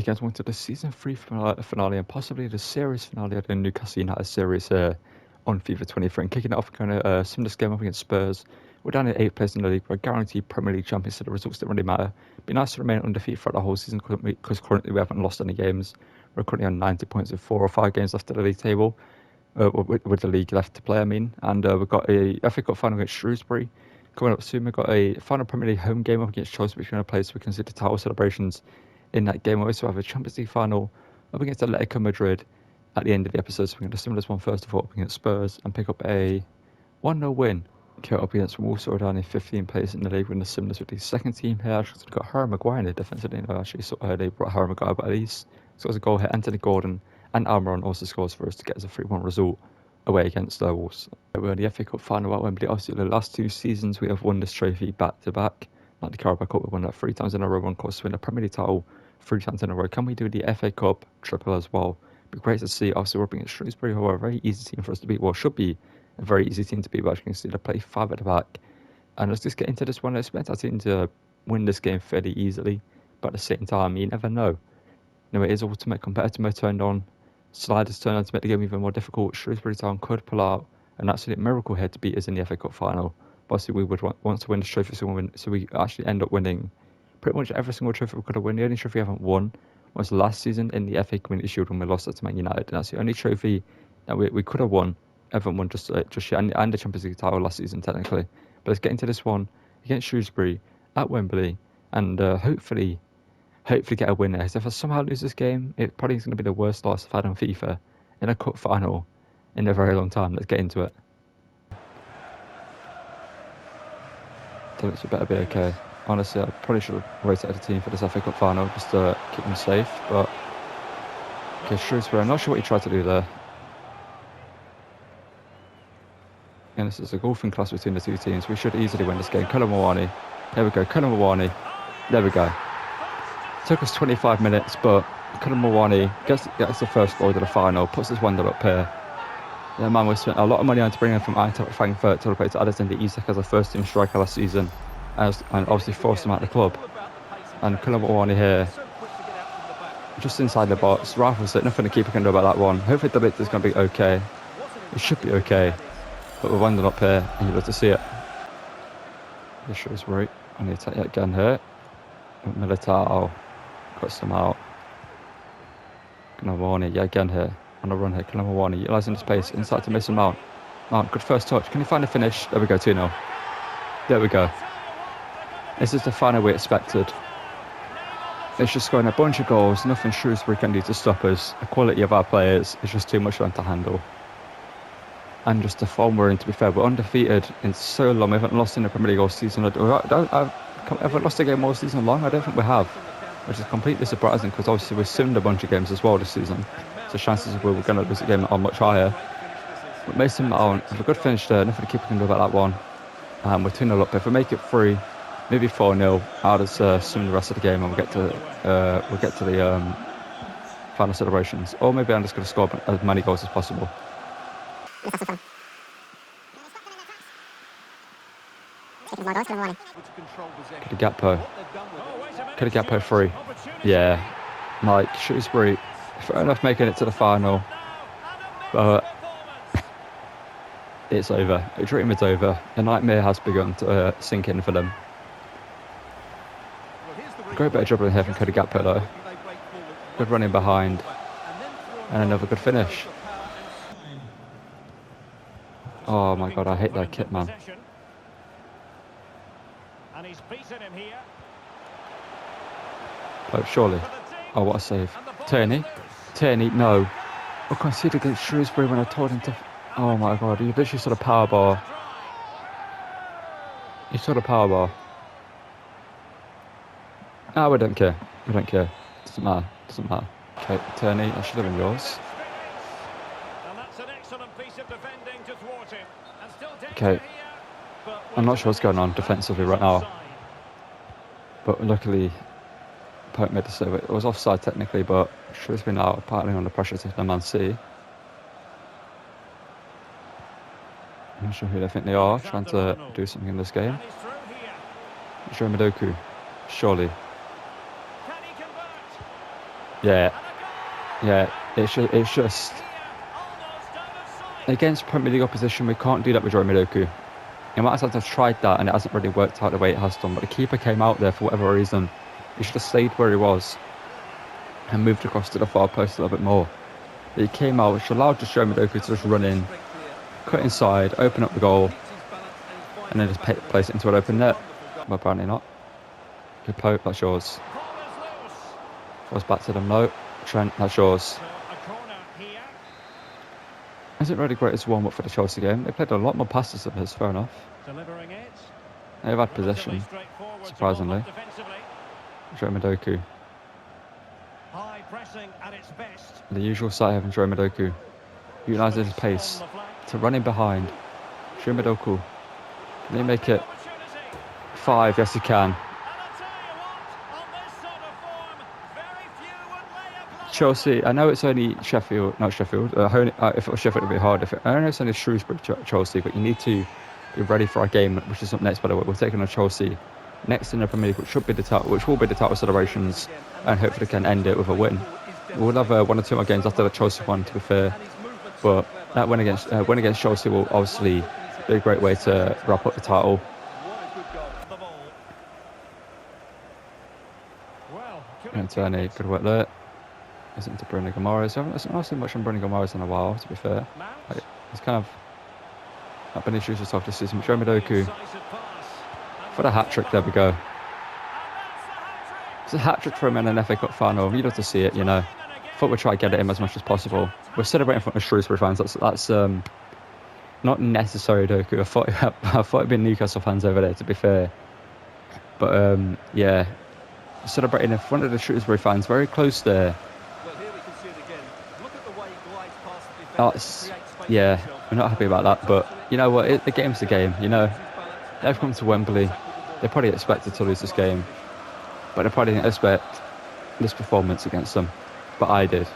Hey guys, welcome to the Season 3 finale and possibly the series finale of the Newcastle United series here on FIFA 23. And kicking it off, kind of similar game up against Spurs. We're down at 8th place in the league. We're guaranteed Premier League champions, so the results don't really matter. It'd be nice to remain undefeated throughout the whole season because currently we haven't lost any games. We're currently on 90 points with 4 or 5 games left at the league table, with the league left to play, I mean. And we've got a FA Cup final against Shrewsbury coming up soon. We've got a final Premier League home game up against Chelsea, which we're going to play, so we can see the title celebrations in that game. We also have a Champions League final up against Atletico Madrid at the end of the episode. So we're going to similar one first of all up against Spurs and pick up a 1-0 win. Up against Wolves, so we're down in 15th place in the league. We're in the similar with the second team here. Actually, we've got Harry Maguire in the defensive line. I actually saw they brought Harry Maguire, but at least scores a goal here. Anthony Gordon and Almiron also scores for us to get us a 3-1 result away against Wolves. We're in the FA Cup final at Wembley. Obviously, the last 2 seasons we have won this trophy back to back. Like the Carabao Cup, we've won that 3 times in a row. One course to win the Premier League title 3 times in a row. Can we do the FA Cup triple as well? It'd be great to see. Obviously, we're up against Shrewsbury, who are a very easy team for us to beat. Well, should be a very easy team to beat, but as you can see, they play 5 at the back. And let's just get into this one. I expect our team to win this game fairly easily, but at the same time, you never know. It is ultimate competitive mode turned on. Sliders turned on to make the game even more difficult. Shrewsbury Town could pull out an absolute miracle here to beat us in the FA Cup final. But obviously, we would want to win this trophy, so we actually end up winning pretty much every single trophy we could have won. The only trophy we haven't won was last season in the FA Community Shield when we lost it to Man United. And that's the only trophy that we could have won, haven't won just yet, and the Champions League title last season technically. But let's get into this one against Shrewsbury at Wembley and hopefully get a winner. If I somehow lose this game, it probably is going to be the worst loss I've had on FIFA in a cup final in a very long time. Let's get into it. I think it better be okay. Honestly, I probably should have rotated the team for this FA Cup final just to keep them safe. But okay, Shrewsbury, I'm not sure what he tried to do there. And this is a golfing class between the 2 teams. We should easily win this game. Colin Mawani. There we go. Colin Mawani. There we go. Took us 25 minutes, but Colin Mawani gets the first goal to the final, puts us 1-0 up here. The man we spent a lot of money on to bring him from Eintracht Frankfurt to replace Alexander Isak as a first-team striker last season, and obviously forced him out of the club. And Colin Mawani here, just inside the box, rifles it. Nothing the keeper can do about that one. Hopefully the bit is going to be okay. It should be okay. But we're winding up here, and you'd love to see it. The Shrewsbury on the attack yet again here. Militao cuts them out. Kanawani yet again here. On a run here. Kanawani utilising the space inside to Mason Mount. Mount, good first touch. Can he find a finish? There we go, 2-0. There we go. This is the final we expected. It's just scoring a bunch of goals. Nothing Shrewsbury can do to stop us. The quality of our players is just too much for them to handle. And just the form we're in, to be fair, we're undefeated in so long. We haven't lost in the Premier League all season. I've ever lost a game all season long? I don't think we have, which is completely surprising because obviously we've simmed a bunch of games as well this season. So chances of we're going to lose a game are much higher. But Mason Mount, have a good finish there. Nothing the keeper can do about that one. We're 2-0 up. If we make it 3, maybe 4-0, I'll just sim the rest of the game and we'll get to the final celebrations. Or maybe I'm just going to score as many goals as possible. Kadigapo 3. Yeah. Like Shrewsbury, fair enough making it to the final. But it's over. The dream is over. The nightmare has begun to sink in for them. Great bit of dribbling here from Kadigapo though. Good running behind. And another good finish. Oh my god, I hate that kit, man. And he's beaten him here. Oh, surely. Oh, what a save. Tierney, no. I conceded against Shrewsbury when I told him to... Oh my god, he literally saw the power bar. He saw the power bar. No, we don't care. We don't care. Doesn't matter. Okay, Tierney, that should have been yours. Okay, I'm not sure what's going on defensively right now, but luckily Pope made the save. It was offside technically, but Shrewsbury now partly under pressure to the Man City. I'm not sure who they think they are, trying to do something in this game. Joe Madoku, surely. Yeah, yeah. It's just against Premier League opposition, we can't do that with Jeremy Doku. You might have tried that and it hasn't really worked out the way it has done. But the keeper came out there for whatever reason. He should have stayed where he was and moved across to the far post a little bit more. But he came out, which allowed just Jeremy Doku to just run in, cut inside, open up the goal, and then just place it into an open net. Well, apparently not. Good poke, that's yours. Goes back to them, no. Trent, that's yours. Isn't really great as warm up for the Chelsea game. They played a lot more passes than us, fair enough. They've had possession, surprisingly. Jeremy Doku. The usual sight of Jeremy Doku. Utilises his pace to run in behind. Jeremy Doku. Can he make it 5? Yes, he can. Chelsea, I know it's only Sheffield, not Sheffield. If it was Sheffield, it would be hard. I know it's only Shrewsbury, Chelsea, but you need to be ready for our game, which is up next. By the way, we're taking on Chelsea next in the Premier League, which will be the title celebrations, and hopefully can end it with a win. We'll have 1 or 2 more games after the Chelsea one, to be fair. But that win against Chelsea will obviously be a great way to wrap up the title. And Tony, good work there. Isn't to Bruno Guimaraes. I haven't not seen much from Bruno Guimaraes in a while, to be fair. It's kind of not been issues with this season. Jeremy Doku for the hat-trick, there we go. It's a hat-trick for him in an FA Cup final. You'd love to see it, you know. Thought we'd try to get it in as much as possible. We're celebrating in front of Shrewsbury fans. That's not necessary, Doku. I thought it'd be Newcastle fans over there, to be fair. But yeah, celebrating in front of the Shrewsbury fans, very close there. Yeah, we're not happy about that, but you know what, the game's the game, you know. They've come to Wembley, they probably expected to lose this game, but they probably didn't expect this performance against them, but I did.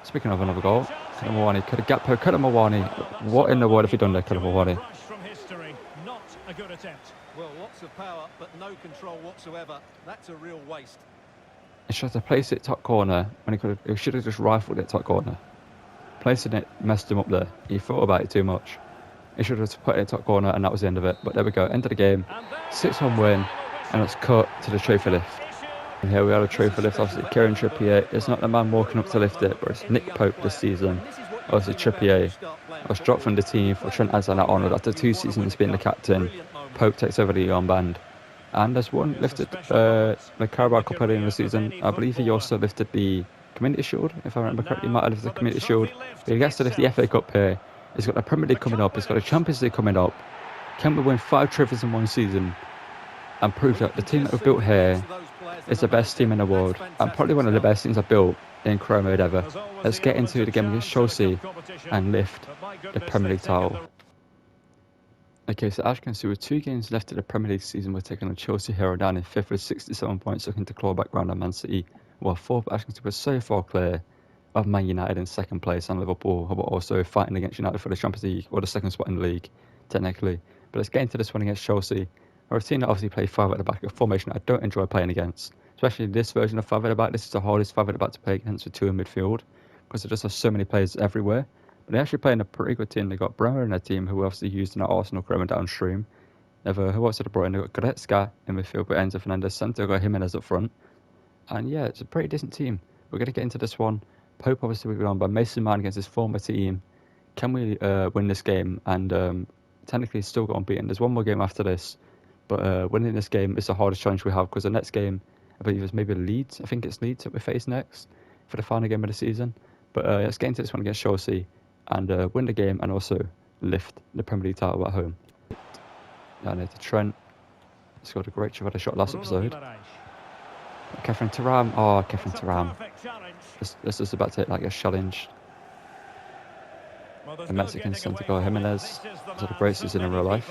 Speaking of another goal, Kalamawani could have gap poke. Kalamawani, what in the world have you done there, Kalamawani? Well, lots of power, but no control whatsoever. That's a real waste. He tried to place it top corner when he should have just rifled it top corner. Placing it messed him up there. He thought about it too much. He should have put it in top corner and that was the end of it. But there we go, end of the game. 6-1 win, and it's cut to the trophy lift. And here we are, the trophy lift. Obviously, Kieran Trippier. It's not the man walking up to lift it, but it's Nick Pope this season. Obviously, Trippier was dropped from the team for Trent Alexander-Arnold after 2 seasons being the captain. Pope takes over the armband. And has lifted the Carabao Cup earlier in the season. I believe he also lifted the Community Shield, if I remember correctly. He might have lifted the Community Shield. But he gets to lift the FA Cup here. He's got the Premier League coming up. He's got the Champions League coming up. Can we win 5 trophies in 1 season and prove that the team that we've built here is the best team in the world and probably one of the best teams I've built in career mode ever. Let's get into the game against Chelsea and lift the Premier League title. Okay, so as you can see, with 2 games left of the Premier League season, we're taking on Chelsea here down in 5th with 67 points, looking to claw back round on Man City. While 4th, as you can see, we're so far clear of Man United in 2nd place and Liverpool, who are also fighting against United for the Champions League, or the 2nd spot in the league, technically. But let's get into this one against Chelsea. We're a team that obviously play 5 at the back, a formation I don't enjoy playing against. Especially this version of 5 at the back. This is the hardest 5 at the back to play against with 2 in midfield, because they just have so many players everywhere. But they're actually playing a pretty good team. They got Bremer in their team, who we obviously used in our Arsenal career and downstream. Who else did they brought in? They got Goretzka in midfield, but Enzo Fernandez centre, got Jimenez up front. And yeah, it's a pretty decent team. We're going to get into this one. Pope obviously will be on by Mason Mount against his former team. Can we win this game and technically still go unbeaten? There's 1 more game after this, but winning this game is the hardest challenge we have, because the next game, I believe, is maybe Leeds. I think it's Leeds that we face next for the final game of the season. But let's get into this one against Chelsea and win the game and also lift the Premier League title at home. Down here to Trent. He scored a great shot last episode. Kefren Turam. Oh, Kefren Turam. This is about to take like a challenge. A Mexican centre guy, Jimenez. He's had a great season in real life.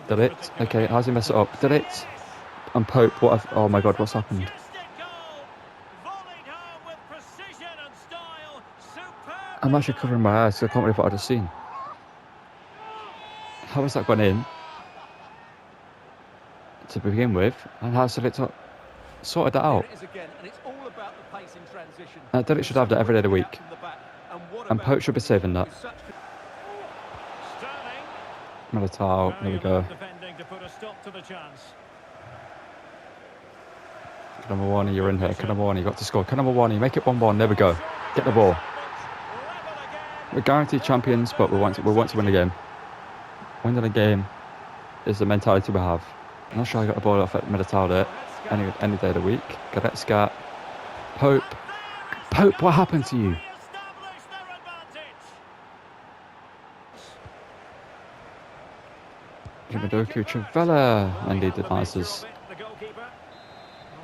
Did it? Okay, how's he mess it up? Did it? And Pope, oh my god, what's happened? I'm actually covering my eyes, so I can't believe what I've just seen. How has that gone in? To begin with, and how's it up? sorted that out. Here it is again, and it's all about the pace in transition. Derek should have that every day of the week. From the back. What And about Pope should be saving that. with such- Militao, there we go. Defending to put a stop to the chance. Number one, you're in here. Number one, you got to score. Number one, you make it 1-1. There we go. Get the ball. We're guaranteed champions, but we want to win the game. Winning the game is the mentality we have. I'm not sure I got the ball off at Militao there. Any day of the week. Goretzka. Pope. Pope, what happened to you? Jimadoku, Trivella, and he denies.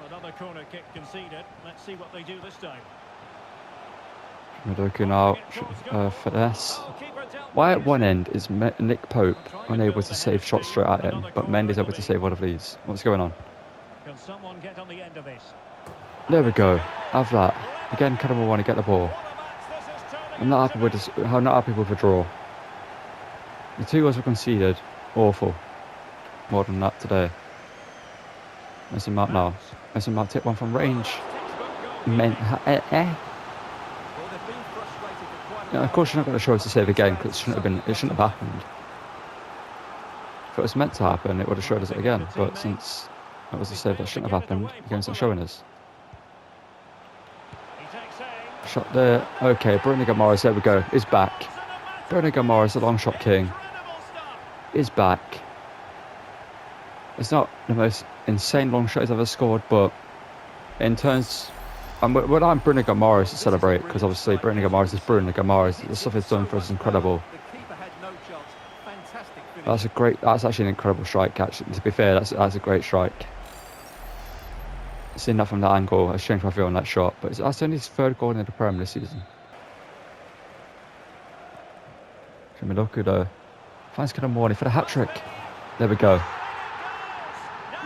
Another corner kick conceded. Let's see what they do this time. Jimadoku now, finesse. Why at one end is Nick Pope unable to save shots straight at him, but Mendy's able to save one of these? What's going on? Can someone get on the end of this? There we go. Have that. Again, Kadama want to get the ball. I'm not happy with this. I'm not happy with the draw. The 2 goals were conceded. Awful. More than that today. Mason Mount now. Mason Mount take one from range. Yeah, of course, you're not going to show us to save again because it shouldn't have happened. If it was meant to happen, it would have showed us it again. But since it was a save that shouldn't have happened, the game's not showing us. Shot there. Okay, Bruno Gamara's, there we go. Is back. Bruno Gamara's the long shot king. Is back. It's not the most insane long shot he's ever scored, but in terms, when I'm Bruno Gamara's to celebrate, because obviously Bruno Gamara's is Bruno Gamara's. The stuff he's done for us is incredible. That's actually an incredible strike. Actually, to be fair, that's a great strike. Seeing that from that angle has changed my view on that shot. But that's only his 3rd goal in the Premier this season. Shimiloku though. Finds Kadamwani for the hat-trick. There we go.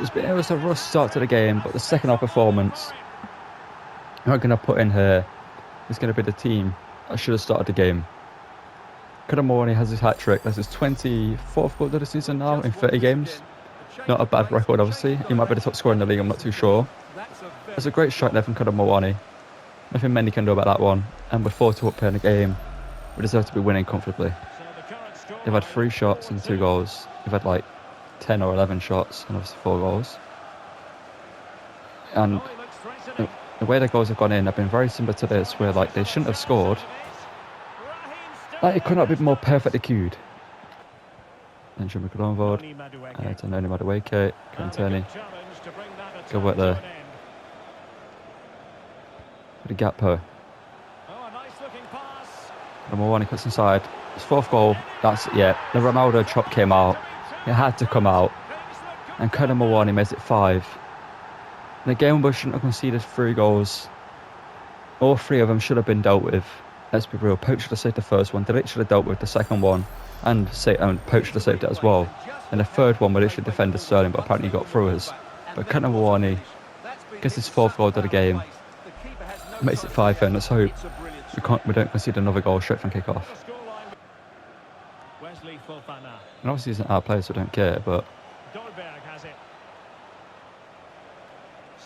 It was a rough start to the game, but the second half performance, I'm not going to put in here, is going to be the team that should have started the game. Kadamwani has his hat-trick. That's his 24th goal of the season now in 30 games. Not a bad record, obviously. He might be the top scorer in the league, I'm not too sure. It's a great strike there from Kadamwani. Nothing many can do about that one. And we're 4-2 up here in the game. We deserve to be winning comfortably. They've had 3 shots and 2 goals. They've had like 10 or 11 shots and obviously 4 goals. And the way the goals have gone in have been very similar to this, where like they shouldn't have scored. Like it could not be more perfectly cued. Then Jimmy Colonvord, Tononi Madueke, Kantoni. Good work there. With the Gakpo. Number 1, he cuts inside. His 4th goal, that's, yeah, the Ronaldo chop came out. It had to come out. And number 1, he makes it 5. In a game where we shouldn't have conceded 3 goals, all 3 of them should have been dealt with. Let's be real, Pope should have saved the first one, Delic should have dealt with the second one, and Pope should have saved it as well. And the 3rd one, we literally defended Sterling, but apparently he got through us. But number 1, he gets his 4th goal of the game, makes it 5, and let's hope we don't concede another goal straight from kick-off. And obviously he's an our player, so I don't care, but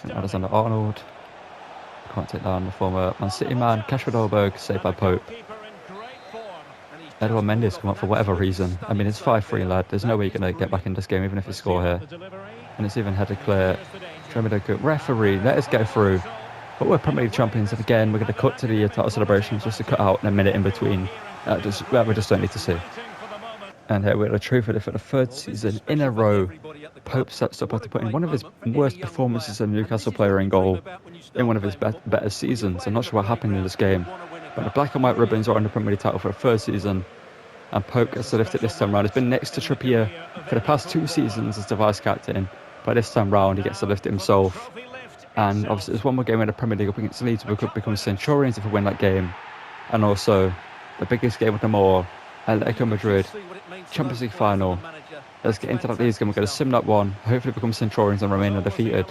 Alexander Arnold can't take down the former Man City man. Kasper Dolberg saved by Pope. Edouard Mendy's come up for whatever reason. I mean, it's 5-3 lad. There's no way you're going to get back in this game even if you score here. And it's even headed clear. Referee, let us go through. But we're Premier League champions, and again we're going to cut to the title celebrations just to cut out a minute in between. We just don't need to see. And here we're at a trophy for the 3rd season in a row. Pope steps up after putting one of his worst performances as a Newcastle player in goal in one of his better seasons. I'm not sure what happened in this game, but the black and white ribbons are on the Premier League title for a 3rd season, and Pope gets to lift it this time round. He's been next to Trippier for the past 2 seasons as the vice captain, but this time round he gets to lift it himself. And obviously there's one more game in the Premier League up against Leeds. We could become Centurions if we win that game, and also the biggest game of them all, Atletico Madrid Champions League final. Let's get into that Leeds game. We're going to sim that one, hopefully become Centurions and remain undefeated.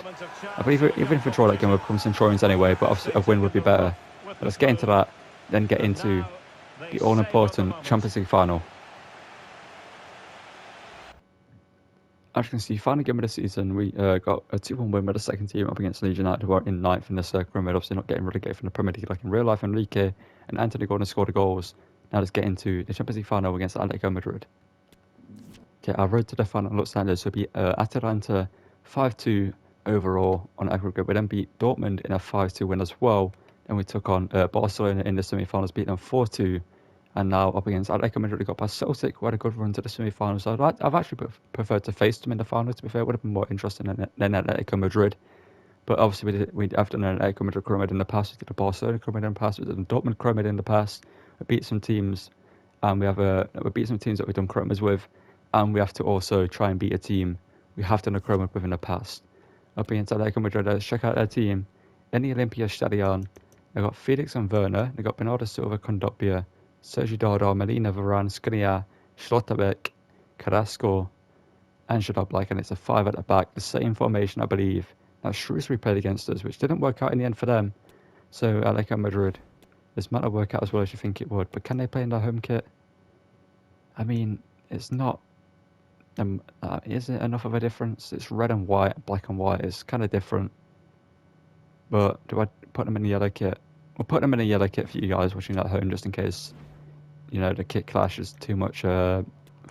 I believe even if we draw that game we'll become Centurions anyway, but obviously a win would be better. But let's get into that, then get into the all-important Champions League final. As you can see, final game of the season, we got a 2-1 win with the second team up against Leeds United, who are in ninth in the pyramid, obviously not getting relegated from the Premier League like in real life. Enrique and Anthony Gordon scored the goals. Now let's get into the Champions League final against Atletico Madrid. Okay, our road to the final looks like this. We'll beat Atalanta 5-2 overall on aggregate. We then beat Dortmund in a 5-2 win as well. And we took on Barcelona in the semi-finals, beat them 4-2. And now up against Atletico Madrid, we got past Celtic, who had a good run to the semi-finals. So I've actually preferred to face them in the final, to be fair. It would have been more interesting than Atletico Madrid. But obviously, we have done an Atletico Madrid pyramid in the past. We did a Barcelona pyramid in the past. We did a Dortmund pyramid in the past. We beat some teams, and we beat some teams that we've done pyramids with. And we have to also try and beat a team we have done a pyramid with in the past. Up against Atletico Madrid, let's check out their team. In the Olympia Stadion, they've got Felix and Werner. They've got Bernardo Silva, Kondogbia, Sergio Dardar, Melina, Varane, Skriniar, Schlotterbeck, Carrasco, and Ginóbili, and it's a 5 at the back, the same formation, I believe, that Shrewsbury played against us, which didn't work out in the end for them. So Atletico Madrid, this might not work out as well as you think it would, but can they play in their home kit? I mean, it's not. Is it enough of a difference? It's red and white, black and white. It's kind of different. But do I put them in the yellow kit? We'll put them in a yellow kit for you guys watching at home, just in case, the kit clash is too much for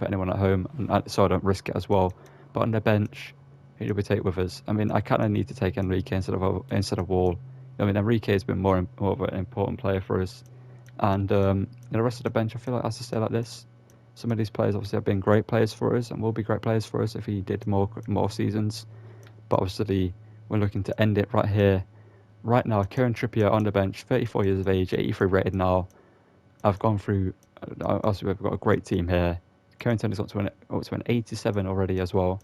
anyone at home, and so I don't risk it as well. But on the bench, who do we take with us? I mean, I kind of need to take Enrique instead of Wall. I mean, Enrique has been more of an important player for us, and the rest of the bench, I feel like, has to stay like this. Some of these players obviously have been great players for us and will be great players for us if he did more seasons. But obviously, we're looking to end it right here. Right now, Kieran Trippier on the bench, 34 years of age, 83 rated now. I've gone through, obviously we've got a great team here. Kieran Tierney's up to an 87 already as well.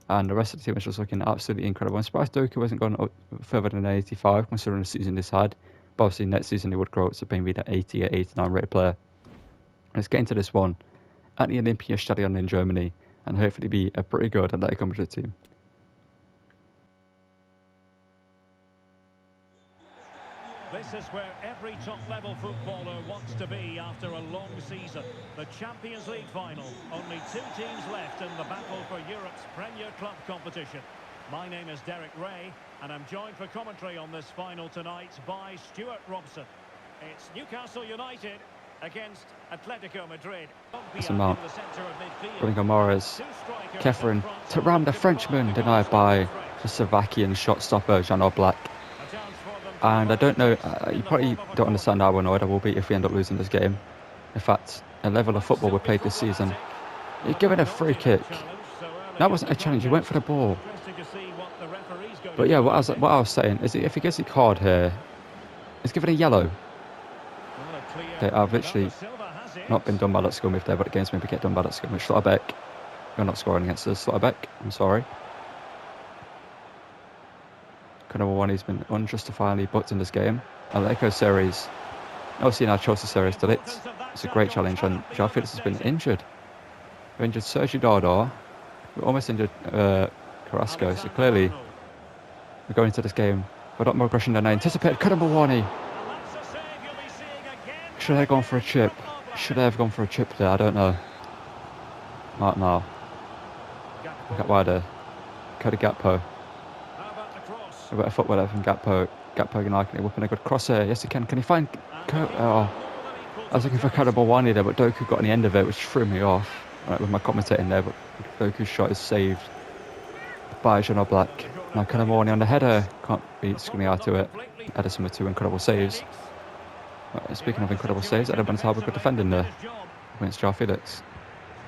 And the rest of the team is just looking absolutely incredible. I'm surprised Doku hasn't gone up further than 85, considering the season he's had. But obviously next season he would grow up to maybe the 80 or 89 rated player. Let's get into this one at the Olympia Stadion in Germany, and hopefully be a pretty good Atletico Madrid team. This is where every top-level footballer wants to be after a long season. The Champions League final. Only 2 teams left in the battle for Europe's Premier Club competition. My name is Derek Ray, and I'm joined for commentary on this final tonight by Stuart Robson. It's Newcastle United against Atletico Madrid. That's a mark. Bruno Moraes, Kefren, Thuram, the Frenchman, denied by the Slovakian shot stopper Ginóbili. And I don't know, you probably don't understand how annoyed I will be if we end up losing this game. In fact, a level of football we played this season, you're given a free kick. That wasn't a challenge, you went for the ball. But yeah, what I was saying is if he gets a card here, it's given a yellow. Okay, I've literally not been done by that skill move there, but the game's maybe get done by that skill move. Schlotterbeck, you're not scoring against us, Schlotterbeck, I'm sorry. Number one, he's been unjustifiably booked in this game. Atletico series, obviously in our Chelsea series, De Ligt, it's a great challenge, and João Felix has been injured. We injured Sergio Dardar, we almost injured Carrasco, so clearly we're going into this game with a lot more aggression than I anticipated. Koulibaly, should I have gone for a chip? Should I have gone for a chip there? I don't know. Not now. Look at wider. Cody Gakpo. A better football there from Gakpo. Gakpo United whipping a good cross here. Yes, he can. Can he find? I was looking for Koulibaly there, but Doku got on the end of it, which threw me off. Right, with my commentating there, but Doku's shot is saved by Ginóbili. Now Koulibaly on the header, can't beat Skriniar to it. Edison with 2 incredible saves. Right, speaking of incredible saves, Ederban's had a good defending there against João Felix.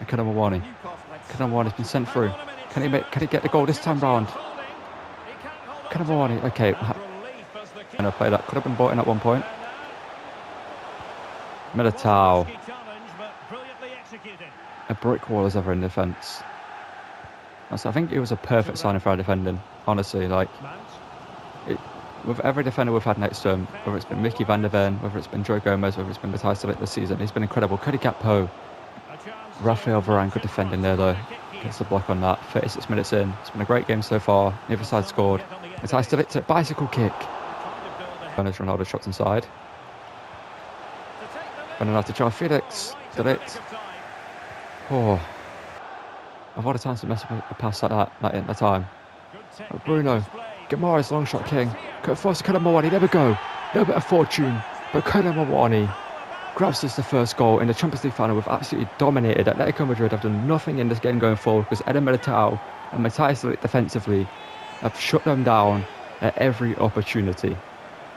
And Koulibaly's been sent through. Can he get the goal this time round? Koulibaly, okay. And I play that could have been bought in at one point. Militao. A brick wall as ever in defence. I think it was a perfect signing for our defending. Honestly, with every defender we've had next to him, whether it's been Mickey van der Ven, whether it's been Joe Gomez, whether it's been Matthijs de Ligt this season, he's been incredible. Cody Gakpo, Rafael Varane, good defending there though. Gets the block on that. 36 minutes in. It's been a great game so far. Neither side scored. Matthijs de Ligt, bicycle kick. Ronaldo shots inside. Running out to João Felix. De Ligt. Oh. I've had a chance to mess up a pass like that at the time. Good But technique Bruno, displayed. Gamara's long shot king. Cut force to Colin Mawani. There we go. A little bit of fortune. But Colin Mawani grabs us the first goal in the Champions League final. We've absolutely dominated. Atletico Madrid have done nothing in this game going forward because Eder Militao and Matthias Ligt defensively have shut them down at every opportunity.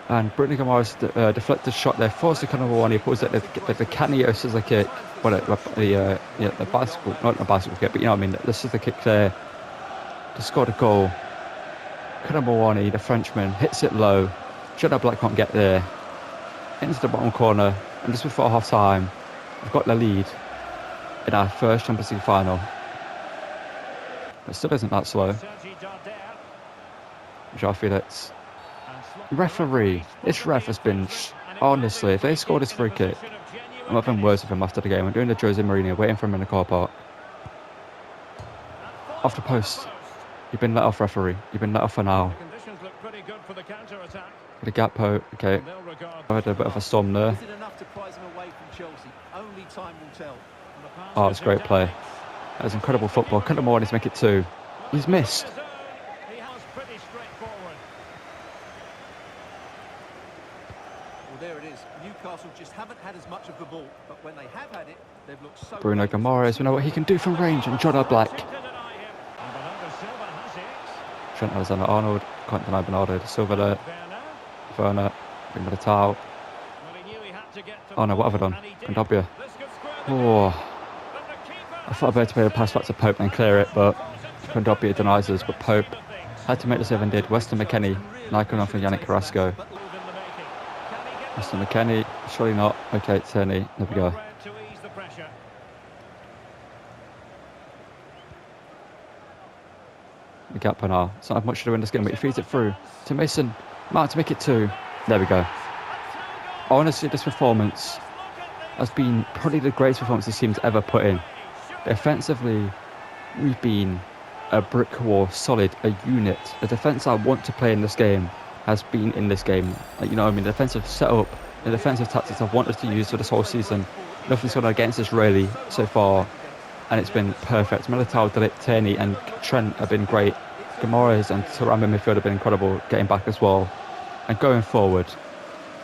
And Bruno Gamara's deflected shot there forced to Colin Mawani. Pulls it the Canio scissor kick. Well, the bicycle, not a bicycle kick, but you know what I mean. The scissor kick there to score the goal. Colin Mawani, the Frenchman, hits it low. Jedi Black can't get there. Into the bottom corner, and just before half time, we've got the lead in our first Champions League final. It still isn't that slow. João Felix. Referee, this ref has been, honestly, if they score this free kick, I'm having words with him after the game. I'm doing the Jose Mourinho, waiting for him in the car park. Off the post. You've been let off, referee. You've been let off for now. Conditions look pretty good for the counter-attack. The Gakpo, okay. I had a bit of a storm there. Is it enough to prize him away from Chelsea? Only time will tell. Oh, it's great play. That was incredible football. Couldn't more to make it 2. He's missed. He was pretty straightforward. Well, there it is. Newcastle just haven't had as much of the ball, but when they have had it, they've looked so... Bruno Guimaraes, we know what he can do from range, and Jedi Black. To deny him. And Bernardo Silva has it. Trent Alexander-Arnold, can't deny Bernardo Silva there. Werner. Werner, bring the towel. Well, he knew he had to get to Oh no, what have I done? and he did. Kondobia. This could square the Oh, but the keeper I thought I'd better play the pass back to Pope and clear it, but Kondobia denies us. But Pope had to make the save and did. Weston McKennie, now coming on for Yannick Carrasco. move in the making. Can he get Weston McKennie, surely not. Okay, Tierney, there we go. well read to ease the pressure? The gap now. It's not have much to do in this game, but he feeds it through to Mason Mount to make it 2. There we go. Honestly, this performance has been probably the greatest performance this team's ever put in. Defensively, we've been a brick wall, solid, a unit. The defence I want to play in this game has been in this game. Like, you know what I mean? The defensive setup, the defensive tactics I've wanted to use for this whole season. Nothing's gone against us really so far, and it's been perfect. Militao, De Ligt, Tierney and Trent have been great. Guimaraes and Thuram in midfield have been incredible, getting back as well. And going forward,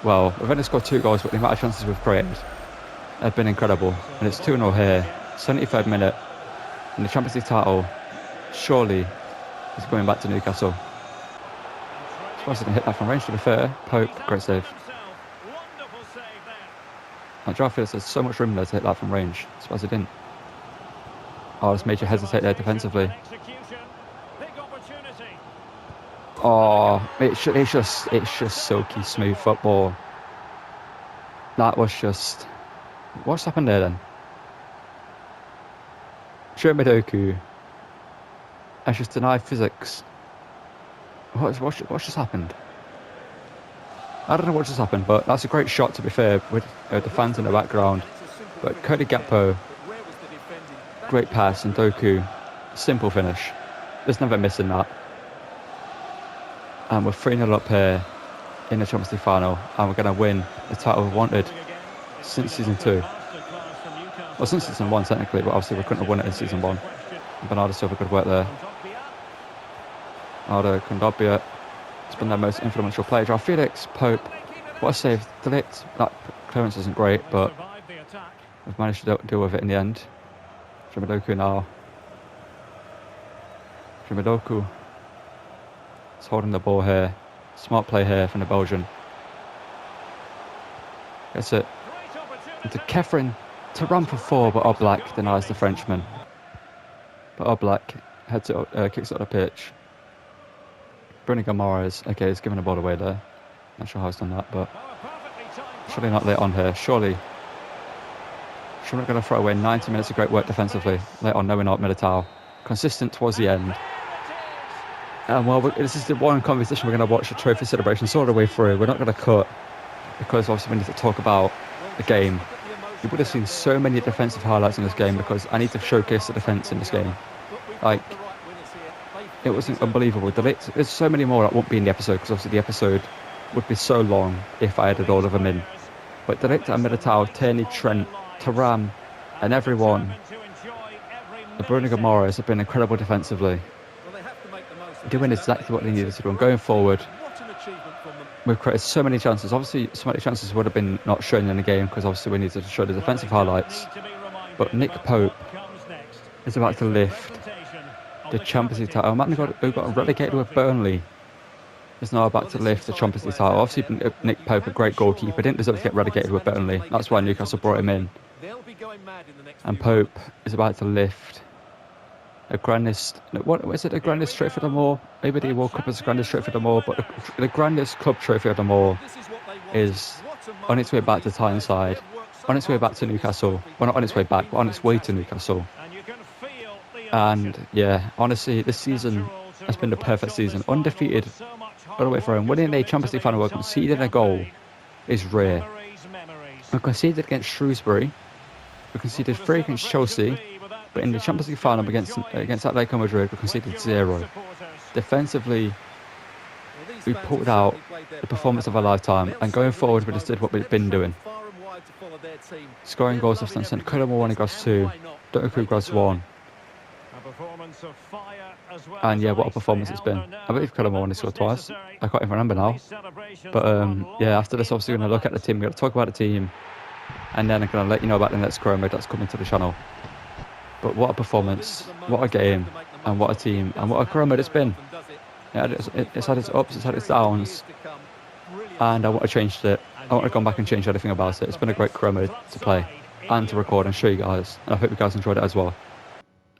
well, we've only scored 2 goals, but the amount of chances we've created have been incredible. And it's 2-0 here, 73rd minute, and the Champions League title surely is going back to Newcastle. Surprised I didn't hit that from range, to be fair. Pope, great save. Wonderful save there. Like, João Felix has so much room there to hit that from range. Surprised I didn't. Oh, this made you hesitate there defensively. Execution. Big opportunity. Oh, it's just silky smooth football. That was just... What's happened there then? Shirmidoku has just denied physics. What's just happened? I don't know what just happened, but that's a great shot, to be fair, with the fans in the background. But Cody Gakpo, great pass, and Doku, simple finish. There's never missing that. And we're 3-0 up here in the Champions League final, and we're going to win the title we've wanted since season 2. Well, since season 1 technically, but obviously we couldn't have won it in season 1. And Bernardo Silva, good work there. Bernardo Kondobia, it's been their most influential player. João Felix, Pope, what a save. De Ligt, that clearance isn't great, but we've managed to deal with it in the end. Shirmidoku now. Shirmidoku is holding the ball here. Smart play here from the Belgian. Gets it into Kefren to run for 4, but Oblak denies the Frenchman. But Oblak heads it up, kicks it up the pitch. Bruno Guimaraes, okay, he's given the ball away there. Not sure how he's done that, but surely not late on here. Surely we're not going to throw away 90 minutes of great work defensively. Late on, no, we're not. Militao, consistent towards the end. And well, this is the one competition we're going to watch the trophy celebrations all the way through. We're not going to cut, because obviously we need to talk about the game. You would have seen so many defensive highlights in this game, because I need to showcase the defence in this game. Like, it was unbelievable. There's so many more that won't be in the episode, because obviously the episode would be so long if I added all of them in. But De Ligt and Militao, Tierney, Trent, Thuram and everyone Bruno Guimaraes have been incredible defensively, Well, they have to make the most of doing this, don't exactly what they needed to do. And going forward, What an achievement from them. we've created so many chances. Obviously, so many chances would have been not shown in the game because obviously we needed to show the defensive highlights. But Nick Pope is about to lift the Champions League title. A man who got relegated with Burnley is now about to lift the Champions League title. Obviously, Nick Pope, a great goalkeeper, didn't deserve to get relegated with Burnley. That's why Newcastle brought him in. They'll be going mad in the next And few Pope months. is about to lift a grandest. What is it? A grandest trophy of them all? Maybe the World Cup is the grandest trophy of them all, but the grandest club trophy of them all This is what they want. is What a moment on its way for back to these players. Tyneside, They've worked so on its way hard back to to win this Newcastle. trophy. Well, not on its way They've back, been but on its way to fantastic. Newcastle. And you can feel the And emotion. yeah, honestly, this season has been the perfect season. Undefeated all the way through. Winning a Champions League final, conceding a goal is rare. We conceded against Shrewsbury. We conceded 3 against Chelsea. But in the Champions League final against Atletico Madrid, we conceded 0. Defensively, Well, these we fans pulled have out certainly played their the part. performance of our lifetime. They'll And going savour forward, these we just did moments. what we've They've been doing. travelled far and wide to follow their team. Scoring They're goals left loving and centre. every minute Colin of got this, 2. and why not? Doku They got deserve 1. it. A performance of fire as well And as yeah, what a ice. performance They it's held been. their I believe nerve, Colin but scored that was twice. necessary. I can't even remember now. These celebrations But run yeah, long after this, obviously, we're into going to look at the night. team. We're going to talk about the team. And then I'm going to let you know about the next career mode that's coming to the channel. But what a performance, what a game, and what a team, and what a career mode it's been. Yeah, it's had its ups, it's had its downs, and I want to change it. I want to go back and change everything about it. It's been a great career mode to play and to record and show you guys, and I hope you guys enjoyed it as well.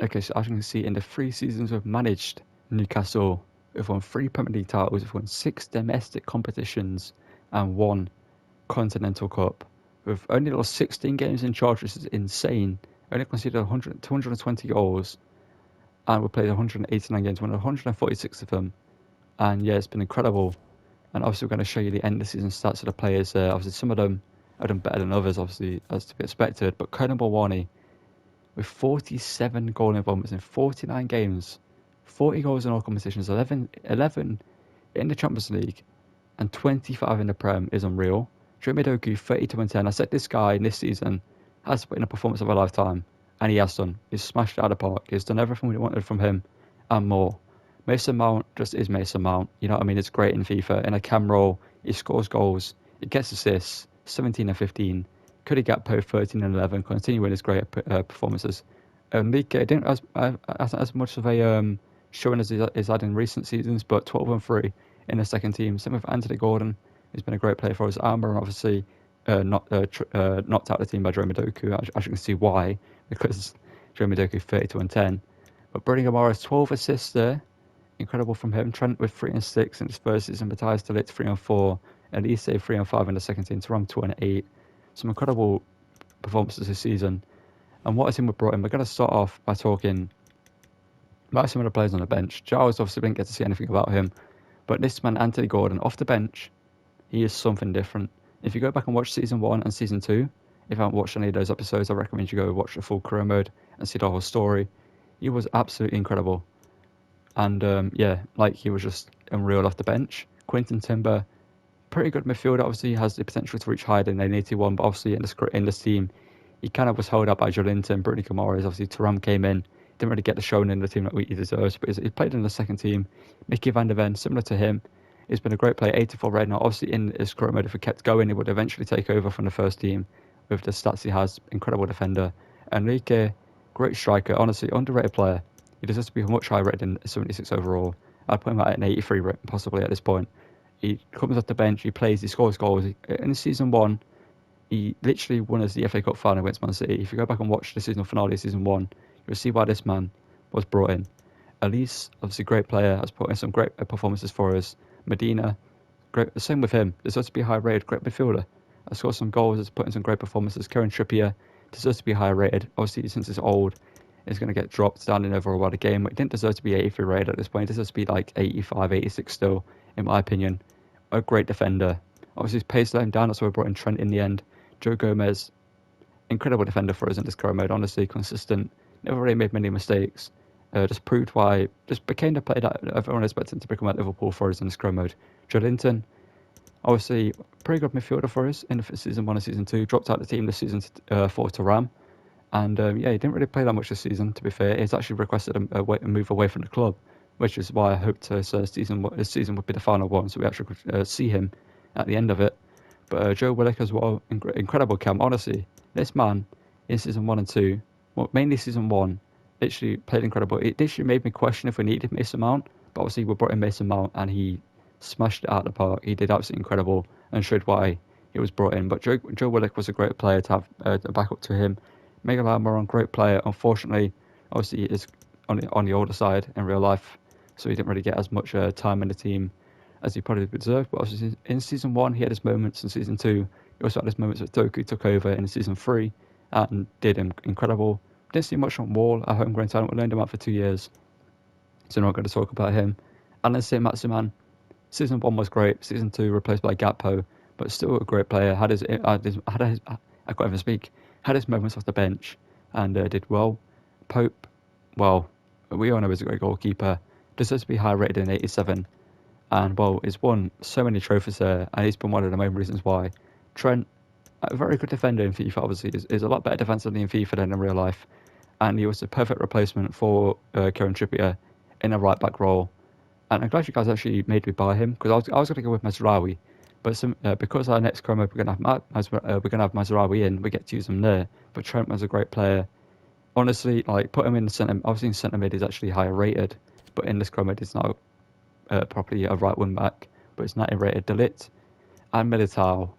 Okay, so as you can see, in the 3 seasons we've managed Newcastle, we've won 3 Premier League titles, we've won 6 domestic competitions, and 1 Continental Cup. We've only lost 16 games in charge, which is insane. Only conceded 220 goals, and we played 189 games, won 146 of them. And yeah, it's been incredible. And obviously, we're going to show you the end of the season stats of the players. Obviously, some of them have done better than others, obviously, as to be expected. But Conan Balwani, with 47 goal involvements in 49 games, 40 goals in all competitions, 11 in the Champions League, and 25 in the Prem is unreal. Jeremy Doku, 32 and 10. I said this guy in this season has put in a performance of a lifetime, and he has done. He's smashed it out of the park. He's done everything we wanted from him and more. Mason Mount just is Mason Mount. You know what I mean? It's great in FIFA. In a cam role, he scores goals, he gets assists, 17 and 15. Cody Gakpo, 13 and 11, continuing his great performances. Enrique didn't as much of a showing as he's had in recent seasons, but 12 and 3 in the second team. Same with Anthony Gordon. He's been a great player for us. Armour obviously knocked out the team by Jeremy Doku. As you can see why, because Jeremy Doku 32 and 10. But Bruno Guimaraes 12 assists there. Incredible from him. Trent with 3 and 6 in his first season. Matthias de Ligt 3 and 4. Elise 3 and 5 in the second team. Turam 2 and 8. Some incredible performances this season. And what a team we brought in. We're going to start off by talking about some of the players on the bench. Giles obviously didn't get to see anything about him. But this man, Anthony Gordon, off the bench, he is something different. If you go back and watch Season 1 and Season 2, if you haven't watched any of those episodes, I recommend you go watch the full career mode and see the whole story. He was absolutely incredible. And yeah, like he was just unreal off the bench. Quinton Timber, pretty good midfielder. Obviously, he has the potential to reach higher than an 81, but obviously in this team, he kind of was held up by Jolinton, Bruno Guimaraes. Obviously, Thuram came in, didn't really get the showing in the team that he deserves, but he played in the second team. Mickey van der Ven, similar to him, he's been a great player, 84 rating. Obviously, in his career mode, if he kept going, he would eventually take over from the first team with the stats he has. Incredible defender. Enrique, great striker, honestly, underrated player. He deserves to be much higher rated than 76 overall. I'd put him at an 83 rating, possibly at this point. He comes off the bench, he plays, he scores goals. In Season 1, he literally won us the FA Cup final against Man City. If you go back and watch the season finale of Season 1, you'll see why this man was brought in. Elise, obviously great player, has put in some great performances for us. Medina, great. The same with him. Deserves to be high rated, great midfielder. Has scored some goals, has put in some great performances. Kieran Trippier deserves to be high rated. Obviously, since he's old, he's going to get dropped down in overall a game. He didn't deserve to be 83 rated at this point. He deserves to be like 85, 86 still, in my opinion. A great defender. Obviously, his pace let him down. That's why we brought in Trent in the end. Joe Gomez, incredible defender for us in this career mode. Honestly, consistent. Never really made many mistakes. Just proved why. Just became the player that everyone expected to become at Liverpool for us in this career mode. Jolinton, obviously, pretty good midfielder for us in Season 1 and Season 2. Dropped out the team this season for Thuram. And yeah, he didn't really play that much this season, to be fair. He's actually requested a move away from the club, which is why I hoped this season would be the final one, so we actually could see him at the end of it. But Joe Willock as well, incredible camp. Honestly, this man in season 1 and 2, well, mainly season 1, literally played incredible. It literally made me question if we needed Mason Mount, but obviously we brought in Mason Mount and he smashed it out of the park. He did absolutely incredible and showed why he was brought in. But Joe Willock was a great player to have a backup to him. Miguel Almiron, great player. Unfortunately, obviously he is on the older side in real life, so he didn't really get as much time in the team as he probably deserved. But obviously in season 1 he had his moments. In season 2 he also had his moments with Doku. Took over in season 3 and did him incredible. Didn't see much on Wall, a homegrown talent. We loaned him out for 2 years, so I'm not going to talk about him. And then Saint-Maximin, season 1 was great. Season 2 replaced by Gakpo, but still a great player. Had his I can't even speak. Had his moments off the bench and did well. Pope, well, we all know he's a great goalkeeper. Deserves to be high rated in 87. And well, he's won so many trophies there, and he's been one of the main reasons why. Trent, a very good defender in FIFA, obviously, is a lot better defensively in FIFA than in real life. And he was the perfect replacement for Kieran Trippier in a right back role. And I'm glad you guys actually made me buy him, because I was going to go with Mazraoui, but because our next promo we're going to have Mazraoui in, we get to use him there. But Trent was a great player. Honestly, like, put him in the centre. Obviously, in centre mid is actually higher rated, but in this mid it's not properly a right wing back, but it's 90 rated. De Ligt and Militao,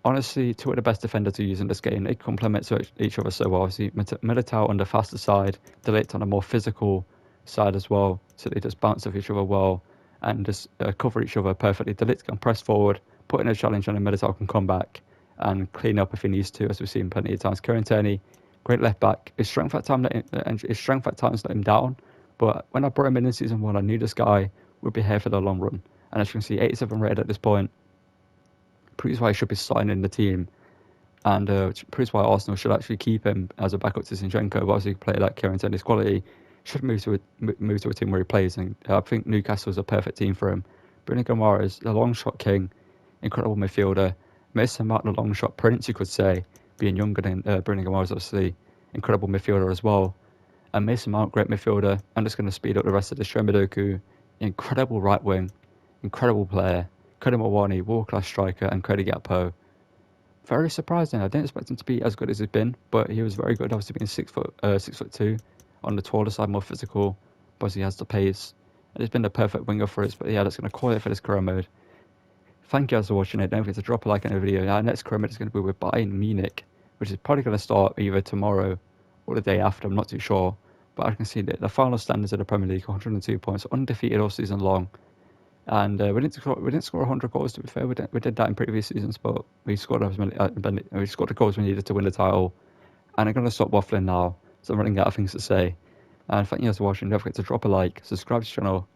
honestly, two of the best defenders to use in this game. They complement each other so well. Obviously, Militao on the faster side, De Ligt on a more physical side as well, so they just bounce off each other well and just cover each other perfectly. De Ligt can press forward, put in a challenge, and then Militao can come back and clean up if he needs to, as we've seen plenty of times. Kieran Tierney, great left back. His strength at times let him down, but when I brought him in season 1, I knew this guy would be here for the long run. And as you can see, 87 rated at this point, proves why he should be starting in the team, and proves why Arsenal should actually keep him as a backup to Zinchenko. But obviously, a player like Kieran Tierney's quality should move to a team where he plays, and I think Newcastle is a perfect team for him. Bruno Guimaraes, the long shot king, incredible midfielder. Mason Mount, the long shot prince, you could say, being younger than Bruno Guimaraes, obviously, incredible midfielder as well. And Mason Mount, great midfielder. I'm just going to speed up the rest of the Doku, incredible right wing, incredible player. Cody Mawani, world-class striker, and Cody Gakpo. Very surprising. I didn't expect him to be as good as he's been, but he was very good. Obviously, being 6'2", on the taller side, more physical, but he has the pace. And he's been the perfect winger for us. But yeah, that's going to call it for this career mode. Thank you guys for watching it. Don't forget to drop a like on the video. Our next career mode is going to be with Bayern Munich, which is probably going to start either tomorrow or the day after. I'm not too sure. But I can see that the final standings of the Premier League, 102 points, undefeated all season long. And we didn't score 100 goals, to be fair. We did that in previous seasons, but we scored the goals we needed to win the title. And I'm going to stop waffling now, so I'm running out of things to say. And thank you guys for watching. Don't forget to drop a like, subscribe to the channel,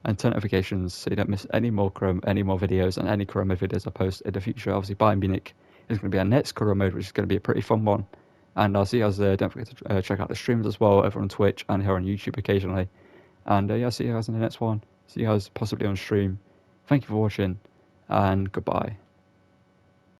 and turn notifications so you don't miss any more videos and any Chrome videos I post in the future. Obviously, Bayern Munich is going to be our next Chrome mode, which is going to be a pretty fun one. And I'll see you guys there. Don't forget to check out the streams as well, over on Twitch and here on YouTube occasionally. And yeah, see you guys in the next one. See you guys possibly on stream. Thank you for watching, and goodbye.